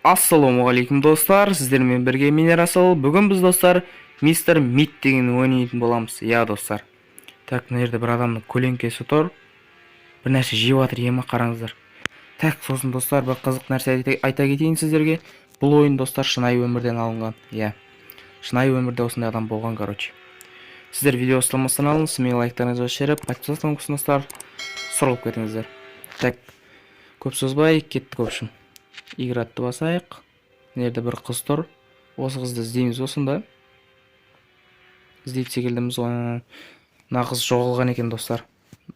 Ассалаумағалейкум достар, сіздермен бірге мен Расул. Бүгін біз достар мистер Мит деген ойнайтын боламыз. Я достар. Так, мына жерде бір адамның көлеңкесі тұр. Бір нәрсе жеп жатыр, ема қараңыздар. Так, сосын достар, бір қызық нәрсе айта кетейін сіздерге. Бұл ойын достар шынайы өмірден алынған. Я. Шынайы өмірде осындай адам болған, короче. Сіздер видео ысламастан алыңыз, мен лайктарыңызды жіберіп, подписаться достар, сұрылып кетіңіздер. Так, көп созбай кеттік общем. Игратты басайық. Нерде бір қыз тұр. Осы қызды іздейміз осында. Іздейіп секілдіміз. Мына қыз жоғалған екен достар.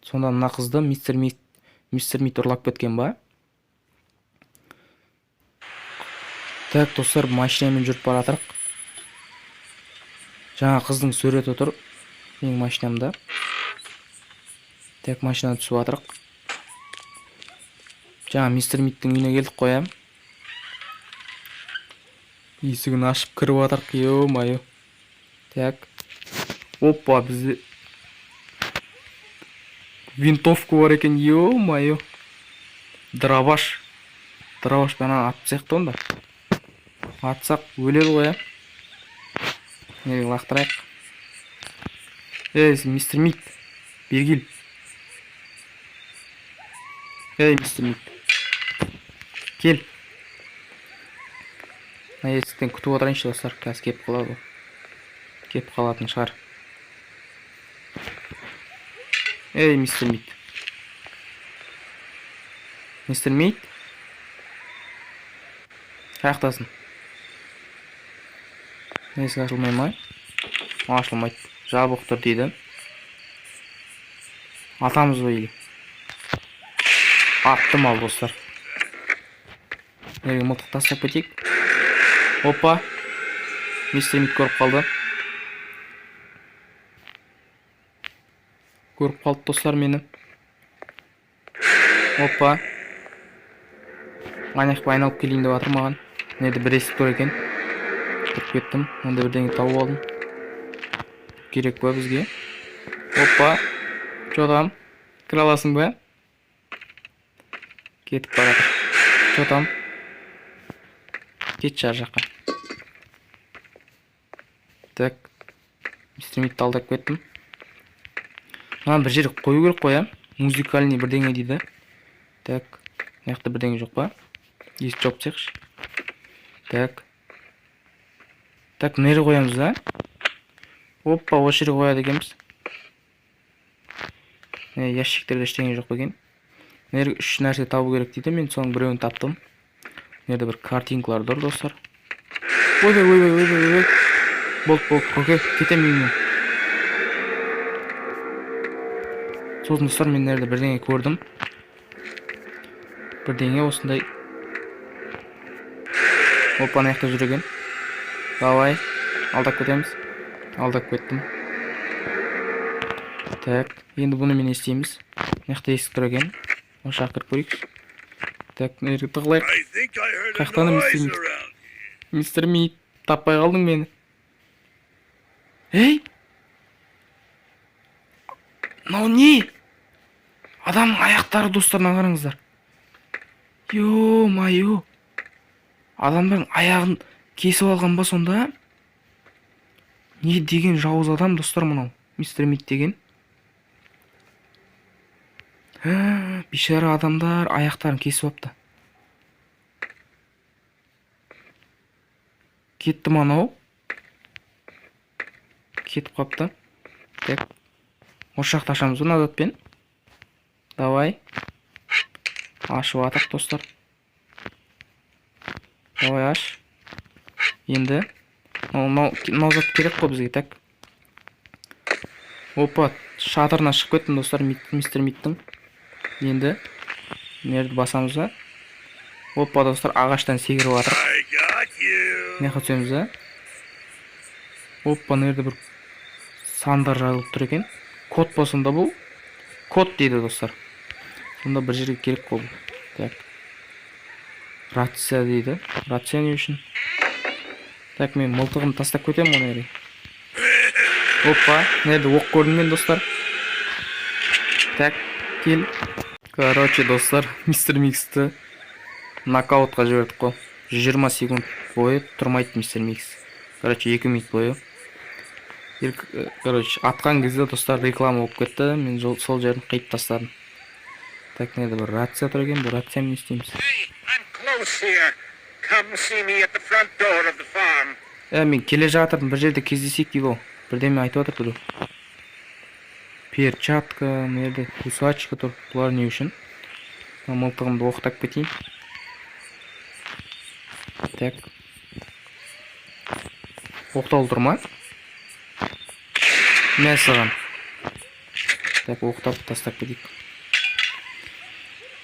Сонда мына қызды мистер Мит ұрлап кеткен ба? Так, достар, машинамен жүріп бара жатырық. Жаңа қыздың суреті тұр менің машинамда. Так, машинадан түсіп жатырық. Жаңа мистер Миттің үйіне келдік қоям. Есігін ашып кіріп жатырық, ё-майо. Так. Опа, бізде винтовка бар екен, ё-майо. Дробаш. Дробаш бана атып сияқты онда. Атсақ өледі ғой, неге лақтырайық. Ей, мистер Мит, бергел. Ей, мистер Мит. Кел. Мына есіктен күтіп отырайыншы достар, қазір кеп қалады. Кеп қалатын шығар. Ей, мистер Мит. Мистер Мит? Қаяқтасың? Есік ашылмай ма? Ашылмайды. Жабық тұр дейді. Атамыз ба или? Аттым ал достар. Неге мылтық тастап кетейік? Опа. Мистер Мит көріп қалды. Көріп қалды достар мені. Опа. Маньяқпа айналып келейін деп жатыр маған. Неде бір есік тұр екен. Кіріп кеттім. Онда бірдеңе тауып алдым. Керек ба бізге? Опа. Жотам. Кіре аласың ба? Кетіп бара жатыр. Жотам. Кетші ар жаққа. Так. Мистер Митті алдап кеттім. Мына бір жерге қою керек қоя. Музыкальный бірдеңе дейді. Так. Мықты бірдеңе жоқ па? Есік жауып тастайықшы. Так. Так, мына жерге қоямыз да? Опа, осы жерге қояды екенбіз. Ящиктерде ештеңе жоқ екен. Мына жерге үш нәрсе табу керек дейді. Мен соның біреуін таптым. Мына жерде бір картинкалар тұр достар. Ой. Болды. Окей, кетемін мен. Сосын достар, мен мына жерде бірдеңе көрдім. Бірдеңе осындай. Опа, ана жақта жүр екен. Давай, алдап кетеміз. Алдап кеттім. Так, енді бұны мен естейміз. Мына жақта есік тұр екен. Осы жаққа кіріп көрейікші. Так, мына жерге тығылайық. Қаяқтаны мистер Мит? Мистер Мит, таппай қалдың мені. Ей! Мынау не? Адамның аяқтары достарына қараңыздар. Ё-майо. Адамдардың аяғын кесіп алған ба сонда? Не деген жауыз адам достар мынау? Мистер Мит деген. Бейшара адамдар аяқтарын кесіп апты. Кетті анау. Кетіп қапты. Так. Осы жақты ашамыз ба назатпен? Давай. Ашып атық достар. Давай аш. Енді. Назат керек қой бізге, так. Опа, шатырына шығып кеттім достар мистер Миттің. Енді. Мерді басамыз ба? Опа достар, ағаштан секіріп атыр. Не қатысеміз ба? Опа, нерді бір сандар жазылып тұр екен. Код болсында бұл. Код дейді достар. Сонда бір жерге керек қой. Так. Рация дейді. Рация не үшін? Так, мен мылтығымды тастап кетем оны ері. Опа, нерді оқ көрдім мен достар. Так, кел. Короче достар, мистер Миксті нокаутқа жібердік қой. 20 секунд бойы тұрмайды мистер Микс. Короче, 2 минут бойы. Короче, атқан кезде достар реклама болып кетті. Мен сол жерін қиып тастадым. Так, неде бір рация тұр екен, бұл рациямен не істейміз? Мен келе жатырмын, бір жерде кездесейік дейді ғой. Бірдеме айтып жатыр біреу. Перчатка, мерде кусачка тұр. Бұлар не үшін? Мылтығымды оқтап кетейін. Так. Оқтал тұр ма? Мен саған. Так, оқтап тастап кетейік.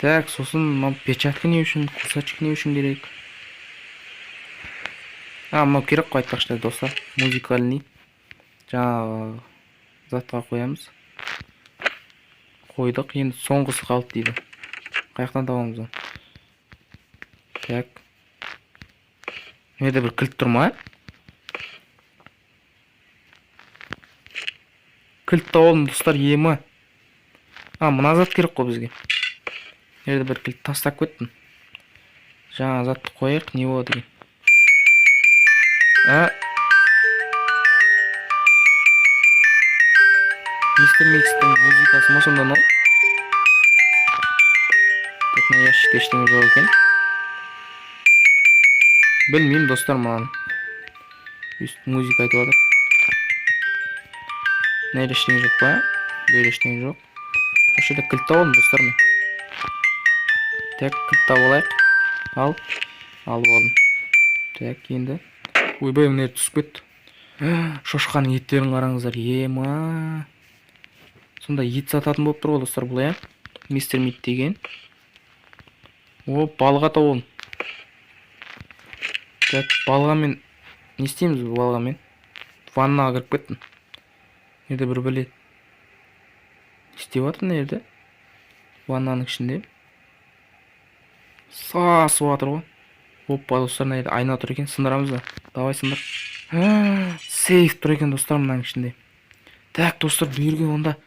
Так, сосын перчатка не үшін, кусачка не үшін керек? Мынау керек қой айтпақшы достар. Музыкальный. Жаңағы затқа қоямыз. Қойдық, енді соңғысы қалды дейді. Қаяқтан табамыз? Так. Неде бір кілт тұр ма? Кілт тауылым достар, емі. Мына зат керек қой бізге. Неде бір кілт тастап кеттім. Жаңа затты қойық, не болады деген. Мистер Микстің музыкасы ма сонда мынау? Так, мына ящикте ештеңе жоқ екен. Білмеймін достар, маған музыка айтып жатыр. Мына ештеңе жоқ па? Бұл ештеңе жоқ. Осы жерде кілт табалым достар мен. Так, кілт табып алайық. Алып алдым. Так, енді. Ойбай, мына түсіп кетті. Шошқаның еттерін қараңыздар. Ема. Сонда ет сататын болып тұр ғой достар, бұл Мистер Мит деген. Балға тауын. Так, балға мен не істейміз балға мен? Ваннаға кіріп кеттім. Ерде бір білет. Істеп жатыр не ерде? Ваннаның ішінде. Сасып жатыр ғой. Оппа достар, мына жерде айна тұр екен, сындырамыз да. Давай сындыр. Сейф тұр екен достар мынаның ішінде. Так, достар, бұйырген онда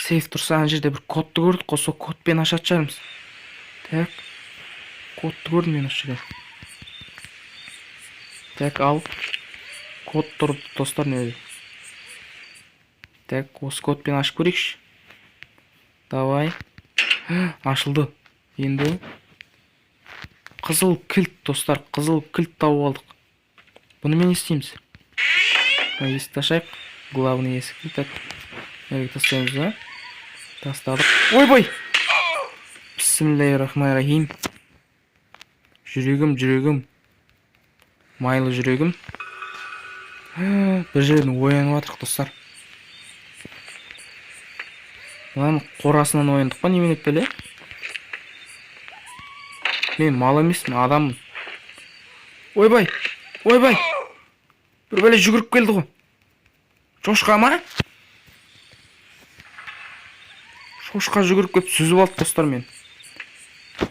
сейф тұрса ана жерде бір кодты көрдік қой, сол кодпен ашатын шығармыз. Так, кодты көрдім мен осы жерде. Так, ал. Код тұр достар не? Так, осы кодпен ашып көрейікші. Давай. Ашылды. Енді қызыл кілт достар, қызыл кілт тауып алдық. Бұны мен істейміз. Есікті ашайық. Главный есікті. Так, әрге тастаймыз да. Тастадық. Ойбай! Бисмиллахиррахманиррахим. Жүрегім. Майлы жүрегім. Бір жерден оянып жатырық достар. Мынаның қорасынан ояндық па немен өтпелі? Мен мал емеспін, адаммын. Ойбай! Бір бәле жүгіріп келді ғой. Шошқа ма? Шошқа жүгіріп кеп сүзіп алды достар мен.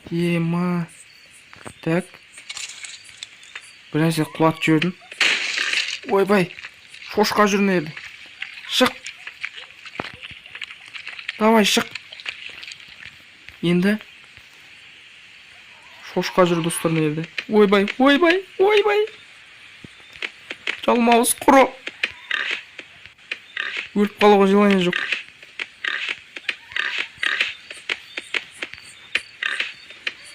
Ема. Так. Бір нәрсе құлатып жібердім. Ойбай. Шошқа жүр не еді? Шық. Давай шық. Енді шошқа жүр достар не еді? Ойбай. Жалмауыз құры. Өліп қалуға желание жоқ.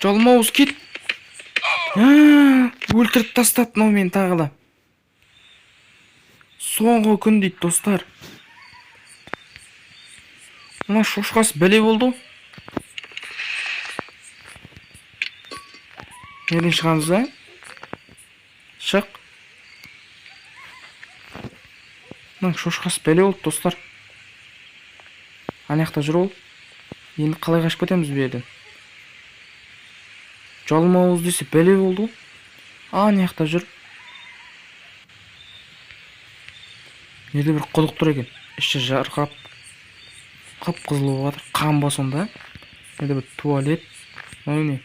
Жалмауыз кет. Өлтіріп тастады мынау мен тағы да. Соңғы күн дейді достар. Мына шошқасы бәле болды. Неден шығамыз да? Шық. Мына шошқасы бәле болды достар. Анаяқта жүр ол. Енді қалай қашып кетеміз бұл жерден? Жалмауыз десе бәле болды. Анаяқта жүр. Неде бір құдық тұр екен. Іші жарқап. Қып-қызыл болып жатыр. Қан ба сонда? Неде бір туалет. Не?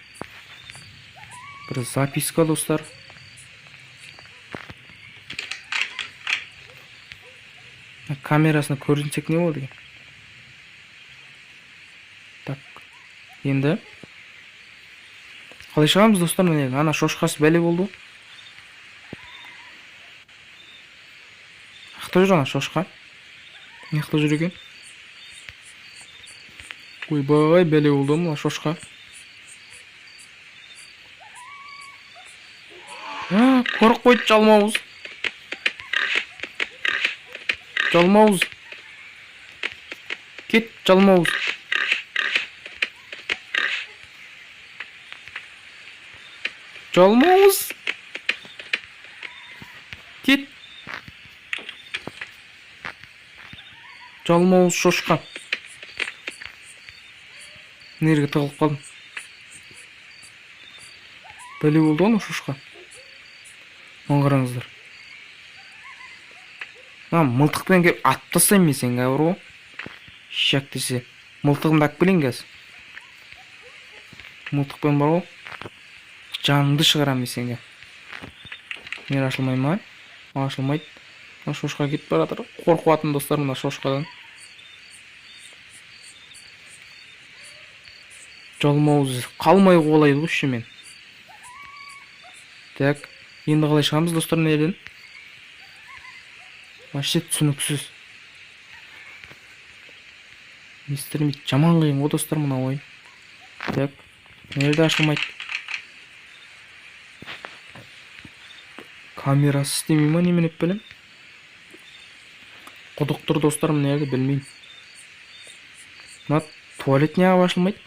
Бір записка достар. Камерасына көрінсек не болды екен? Так. Енді Қалай шығамыз достар? Міне ана шошқасы бәле болды. Қайда жүр ана шошқа? Не қайда жүр екен? Ойбай, бәле болды мына шошқа. Қорық қойды жалмауыз. Жалмауыз. Кет, жалмауыз. Жалмауыз. Кет. Жалмауыз шошқа. Нерге тығылып қалдым. Бәле болды оны шошқа. Оңғарыңыздар. Мылтықпен кеп атып тастаймын мен сенге, бар ғой. Шак десе. Мылтығымды алып келейін қазір. Мылтықпен бар ғой. Жаныңды шығарамын мен сенге. Нер ашылмай ма? Ашылмайды. Мына шошқа кетіп баратыр. Қорқыватырмын достар мына шошқадан. Жалмауыз қалмай қуалайды ғой іші мен. Так, енді қалай шығамыз достар мына Вообще түсініксіз. Мистер Мид жаман қиын ғой достар мына ойын. Так, нерде ашылмайды. Камерасы істемей ма немен еп білем? Құдық тұр достар мына жерде білмеймін. Мына туалет неғып ашылмайды?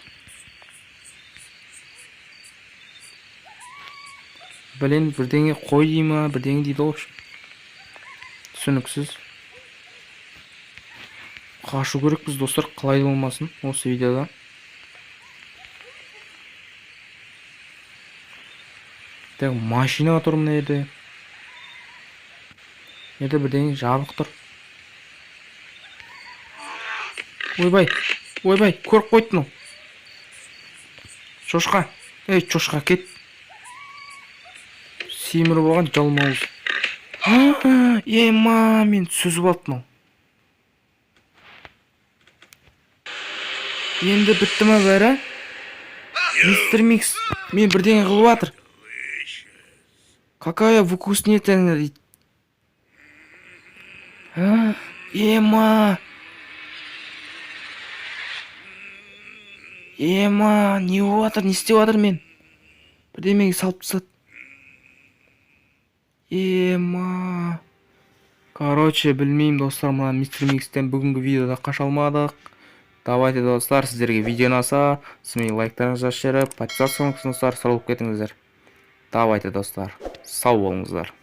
Білен бірдеңе қой дей ма, бірдеңе дейді ғой. Түсініксіз. Қашу керекпіз достар, қалай болмасын осы видеода. Так, машина тұр мына жерде. Жерде бірдеңе жабық тұр. Ойбай, ойбай, көріп қойды мынау. Шошқа, шошқа кет. Семір болған жалмауыз. Ема, мен сүзіп алды мынау. Енді бітті ма бәрі? Мистер Микс, мен бірдеңе қылып атыр. Какая вкуснетина дейді. Ема. Ема, не болып атыр, не істеп атыр мен? Бірдемеге салып тастады. Ема. Короче, білмеймін достар, мына Мистер Микстен бүгінгі видеода қаша алмадық. Давайте достар, сіздерге видео ұнаса, сіздің лайктарыңызды жіберіп, подписаться болыңыздар, сау болып кетіңіздер. Давайте достар, сау болыңыздар.